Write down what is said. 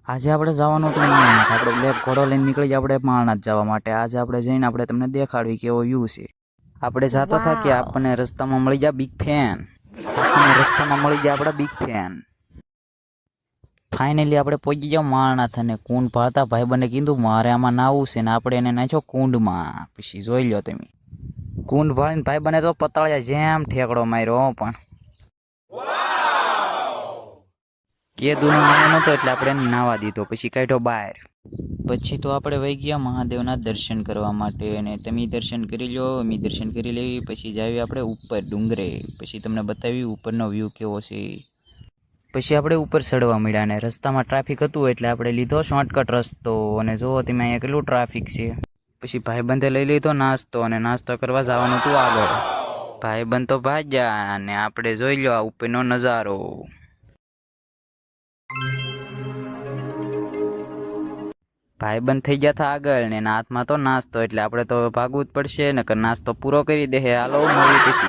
આજે આપણે જવાનું હતું માળનાથ. આપણે બ્લેક ઘોડો લઈને નીકળી આપણે માળનાથ જવા માટે. આજે આપણે જઈને આપણે તમને દેખાડવી કેવો વ્યૂ છે. આપણે જાતો હતા કે આપણને રસ્તામાં મળી જાય બિગ ફેન. આપણને રસ્તામાં મળી જાય આપણા બિગ ફેન. ફાઇનલી આપણે પહોંચી ગયા માળનાથ અને કુંડ ભાળતા ભાઈબંધે કીધું મારે આમાં નાવું છે ને આપણે એને નાખ્યો કુંડમાં. પછી જોઈ લો તમે કુંડ ભાળીને ભાઈબંધે તો પતાળ્યા જેમ ઠેકડો માર્યો. પણ કેદુનો નાનો નહોતો એટલે આપણે એને નાવા દીધો. પછી કાઢ્યો બહાર. પછી તો આપણે વહી ગયા મહાદેવના દર્શન કરવા માટે. અને તમે દર્શન કરી લો, અમે દર્શન કરી લેવી. પછી જાવી આપણે ઉપર ડુંગરે. પછી તમને બતાવી ઉપરનો વ્યૂ કેવો છે. પછી આપણે ઉપર ચડવા મળ્યા અને રસ્તામાં ટ્રાફિક હતું એટલે આપણે લીધો શોર્ટકટ રસ્તો. અને જુઓ તમે અહીંયા કેટલું ટ્રાફિક છે. પછી ભાઈબંધે લઈ લીધો નાસ્તો અને નાસ્તો કરવા જવાનું હતું આગળ. ભાઈબંધ તો ભાગ્યા અને આપણે જોઈ લો આ ઉપરનો નજારો. ભાઈબંધ થઈ ગયા હતા આગળ ને હાથમાં તો નાસ્તો એટલે આપણે તો ભાગવું જ પડશે નકર નાસ્તો પૂરો કરી દે. હાલો મળીએ પછી.